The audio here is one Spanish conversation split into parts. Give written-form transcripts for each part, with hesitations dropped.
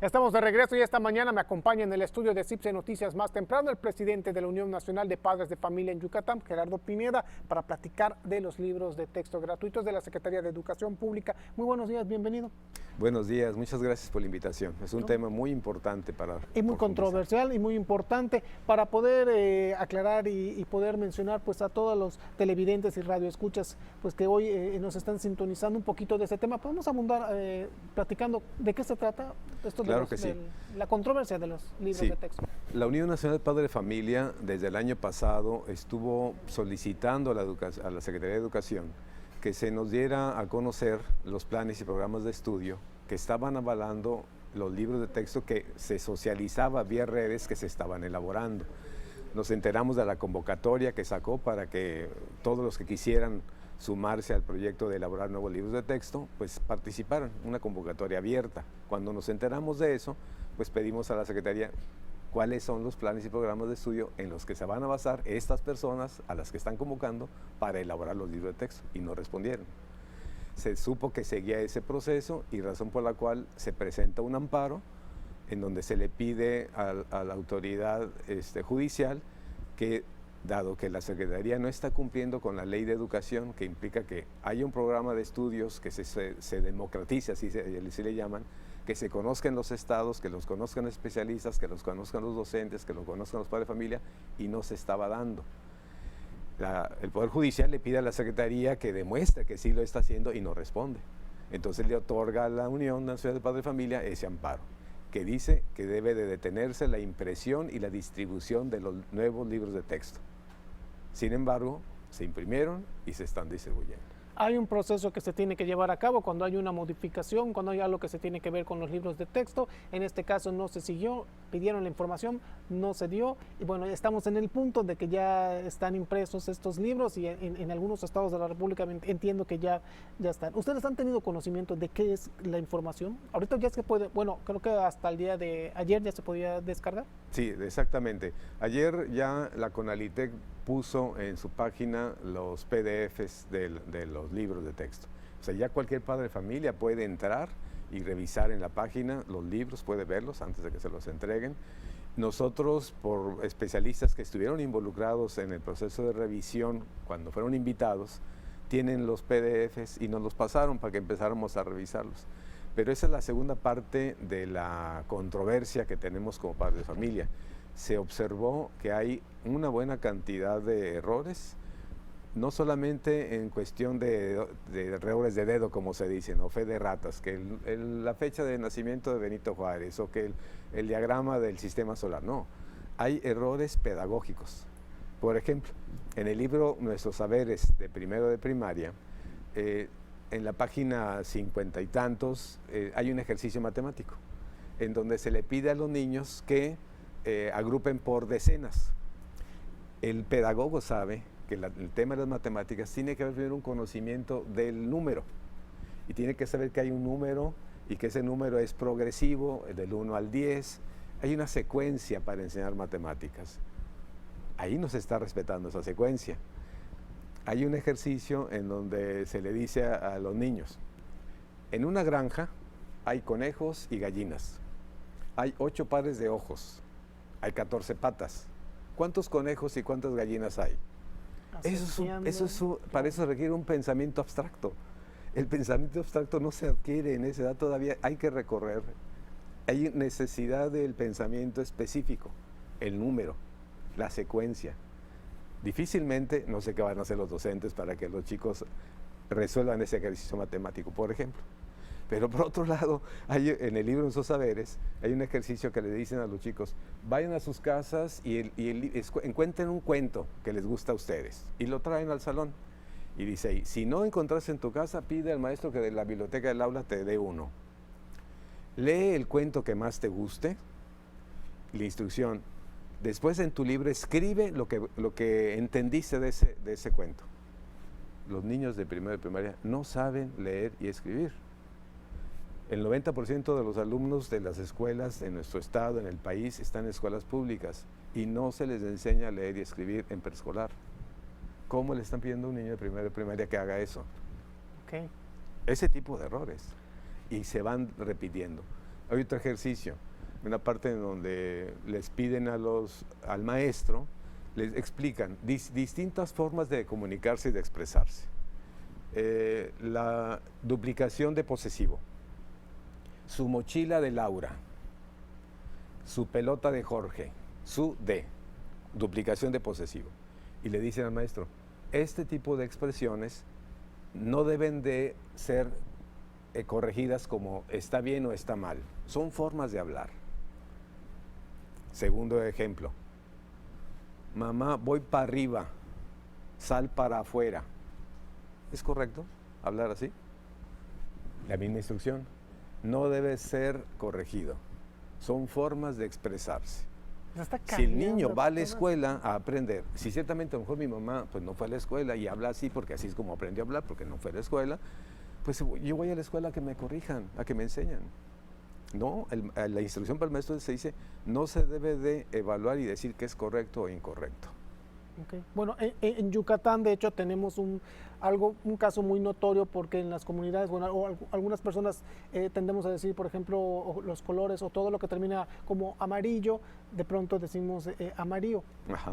Estamos de regreso y esta mañana me acompaña en el estudio de CIPSE Noticias más temprano el presidente de la Unión Nacional de Padres de Familia en Yucatán, Gerardo Pineda, para platicar de los libros de texto gratuitos de la Secretaría de Educación Pública. Muy buenos días, bienvenido. Buenos días, muchas gracias por la invitación. Es un tema muy importante para... Y muy controversial y muy importante para poder aclarar y poder mencionar pues a todos los televidentes y radioescuchas pues que hoy nos están sintonizando un poquito de ese tema. Podemos abundar platicando de qué se trata esto Claro que sí. la controversia de los libros de texto. La Unión Nacional de Padres de Familia desde el año pasado estuvo solicitando a la Secretaría de Educación que se nos diera a conocer los planes y programas de estudio que estaban avalando los libros de texto que se socializaba vía redes que se estaban elaborando. Nos enteramos de la convocatoria que sacó para que todos los que quisieran sumarse al proyecto de elaborar nuevos libros de texto, pues participaran, una convocatoria abierta. Cuando nos enteramos de eso, pues pedimos a la Secretaría cuáles son los planes y programas de estudio en los que se van a basar estas personas a las que están convocando para elaborar los libros de texto, y no respondieron. Se supo que seguía ese proceso y razón por la cual se presenta un amparo en donde se le pide a la autoridad judicial que, dado que la Secretaría no está cumpliendo con la ley de educación, que implica que haya un programa de estudios que se democratice, así le llaman, que se conozcan los estados, que los conozcan especialistas, que los conozcan los docentes, que los conozcan los padres de familia, y no se estaba dando. El Poder Judicial le pide a la Secretaría que demuestre que sí lo está haciendo y no responde. Entonces le otorga a la Unión Nacional de Padres de Familia ese amparo, que dice que debe de detenerse la impresión y la distribución de los nuevos libros de texto. Sin embargo, se imprimieron y se están distribuyendo. Hay un proceso que se tiene que llevar a cabo cuando hay una modificación, cuando hay algo que se tiene que ver con los libros de texto. En este caso no se siguió, pidieron la información, no se dio. Y bueno, estamos en el punto de que ya están impresos estos libros y en algunos estados de la República entiendo que ya están. ¿Ustedes han tenido conocimiento de qué es la información? Ahorita ya se puede, bueno, creo que hasta el día de ayer ya se podía descargar. Sí, exactamente. Ayer ya la CONALITEC puso en su página los PDFs de los libros de texto. O sea, ya cualquier padre de familia puede entrar y revisar en la página los libros, puede verlos antes de que se los entreguen. Nosotros, por especialistas que estuvieron involucrados en el proceso de revisión cuando fueron invitados, tienen los PDFs y nos los pasaron para que empezáramos a revisarlos. Pero esa es la segunda parte de la controversia que tenemos como padres de familia. Se observó que hay una buena cantidad de errores, no solamente en cuestión de errores de dedo, como se dice, o fe de ratas, que la fecha de nacimiento de Benito Juárez o que el diagrama del sistema solar, no. Hay errores pedagógicos. Por ejemplo, en el libro Nuestros Saberes de primero de primaria, en la página 50 y tantos hay un ejercicio matemático en donde se le pide a los niños que agrupen por decenas. El pedagogo sabe que el tema de las matemáticas tiene que haber primero un conocimiento del número y tiene que saber que hay un número y que ese número es progresivo, del 1 al 10. Hay una secuencia para enseñar matemáticas. Ahí no se está respetando esa secuencia. Hay un ejercicio en donde se le dice a los niños, en una granja hay conejos y gallinas, hay 8 pares de ojos, hay 14 patas. ¿Cuántos conejos y cuántas gallinas hay? Para eso requiere un pensamiento abstracto. El pensamiento abstracto no se adquiere en esa edad todavía, hay que recorrer. Hay necesidad del pensamiento específico, el número, la secuencia. Difícilmente, no sé qué van a hacer los docentes para que los chicos resuelvan ese ejercicio matemático, por ejemplo. Pero por otro lado, en el libro Nuestros Saberes, hay un ejercicio que le dicen a los chicos, vayan a sus casas y encuentren un cuento que les gusta a ustedes y lo traen al salón. Y dice ahí, si no encontraste en tu casa, pide al maestro que de la biblioteca del aula te dé uno. Lee el cuento que más te guste, la instrucción. Después en tu libro escribe lo que entendiste de ese cuento. Los niños de primero de primaria no saben leer y escribir. El 90% de los alumnos de las escuelas en nuestro estado, en el país, están en escuelas públicas y no se les enseña a leer y escribir en preescolar. ¿Cómo le están pidiendo a un niño de primero de primaria que haga eso? Okay. Ese tipo de errores. Y se van repitiendo. Hay otro ejercicio, una parte en donde les piden al maestro, les explican distintas formas de comunicarse y de expresarse. La duplicación de posesivo, su mochila de Laura, su pelota de Jorge, su de, duplicación de posesivo. Y le dicen al maestro, este tipo de expresiones no deben de ser corregidas como está bien o está mal, son formas de hablar. Segundo ejemplo, mamá, voy para arriba, sal para afuera. ¿Es correcto hablar así? La misma instrucción. No debe ser corregido. Son formas de expresarse. Si el niño va a la escuela a aprender, si ciertamente a lo mejor mi mamá pues no fue a la escuela y habla así porque así es como aprendió a hablar, porque no fue a la escuela, pues yo voy a la escuela a que me corrijan, a que me enseñan. No, la instrucción para el maestro se dice, no se debe de evaluar y decir que es correcto o incorrecto. Okay. Bueno, en Yucatán, de hecho, tenemos un caso muy notorio porque en las comunidades, bueno, algunas personas tendemos a decir, por ejemplo, los colores o todo lo que termina como amarillo, de pronto decimos amarillo,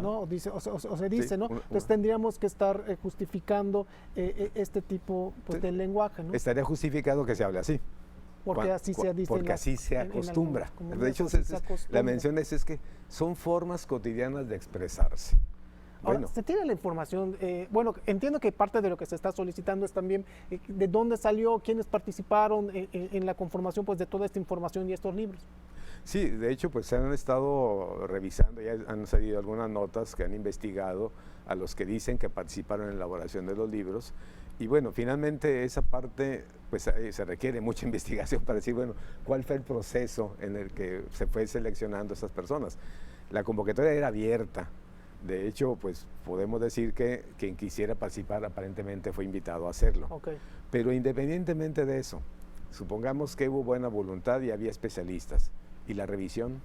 ¿no? O se dice, sí, ¿no? Entonces tendríamos que estar justificando este tipo pues, de lenguaje, ¿no? Estaría justificado que se hable así. Porque así se dice. Porque así se acostumbra. De hecho, la mención es que son formas cotidianas de expresarse. Ahora, se tiene la información, bueno, entiendo que parte de lo que se está solicitando es también de dónde salió, quiénes participaron en la conformación pues, de toda esta información y estos libros. Sí, de hecho, pues se han estado revisando, ya han salido algunas notas que han investigado a los que dicen que participaron en la elaboración de los libros. Y bueno, finalmente esa parte, pues se requiere mucha investigación para decir, bueno, cuál fue el proceso en el que se fue seleccionando a estas personas. La convocatoria era abierta. De hecho, pues podemos decir que quien quisiera participar aparentemente fue invitado a hacerlo. Okay. Pero independientemente de eso, supongamos que hubo buena voluntad y había especialistas. ¿Y la revisión?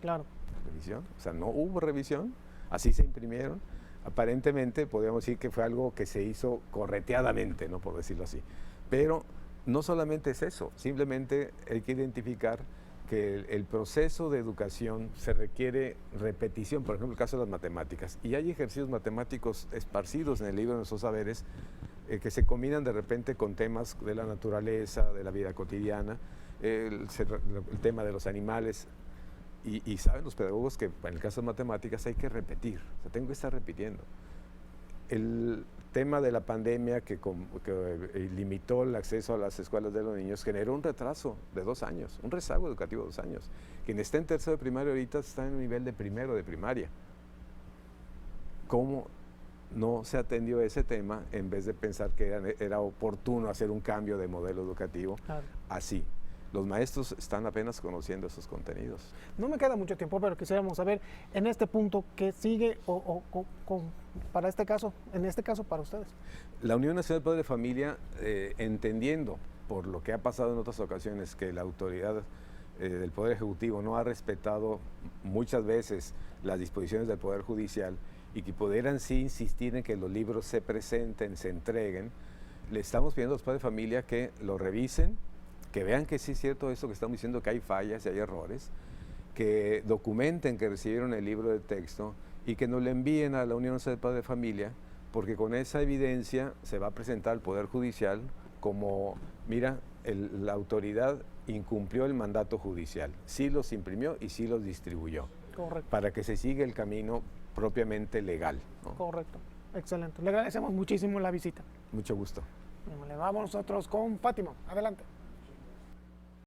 Claro. ¿Revisión? O sea, no hubo revisión, así se imprimieron. Aparentemente podríamos decir que fue algo que se hizo correteadamente, ¿no? Por decirlo así. Pero no solamente es eso, simplemente hay que identificar que el proceso de educación se requiere repetición, por ejemplo, el caso de las matemáticas. Y hay ejercicios matemáticos esparcidos en el libro de nuestros saberes que se combinan de repente con temas de la naturaleza, de la vida cotidiana, el tema de los animales. Y saben los pedagogos que en el caso de matemáticas hay que repetir, o sea, tengo que estar repitiendo. El tema de la pandemia que limitó el acceso a las escuelas de los niños generó un retraso de 2 años, un rezago educativo de 2 años. Quien está en tercero de primaria ahorita está en un nivel de primero de primaria. ¿Cómo no se atendió ese tema en vez de pensar que era oportuno hacer un cambio de modelo educativo? Claro. Así. Los maestros están apenas conociendo esos contenidos. No me queda mucho tiempo, pero quisiéramos saber en este punto qué sigue para este caso, en este caso para ustedes. La Unión Nacional de Padres de Familia, entendiendo por lo que ha pasado en otras ocasiones que la autoridad del Poder Ejecutivo no ha respetado muchas veces las disposiciones del Poder Judicial y que pudieran sí insistir en que los libros se presenten, se entreguen, le estamos pidiendo a los padres de familia que lo revisen, que vean que sí es cierto eso que estamos diciendo, que hay fallas y hay errores, que documenten que recibieron el libro de texto y que nos lo envíen a la Unión Nacional de Padres de Familia, porque con esa evidencia se va a presentar al Poder Judicial como, mira, la autoridad incumplió el mandato judicial, sí los imprimió y sí los distribuyó. Correcto. Para que se siga el camino propiamente legal, ¿no? Correcto, excelente. Le agradecemos muchísimo la visita. Mucho gusto. Le vamos nosotros con Fátima. Adelante.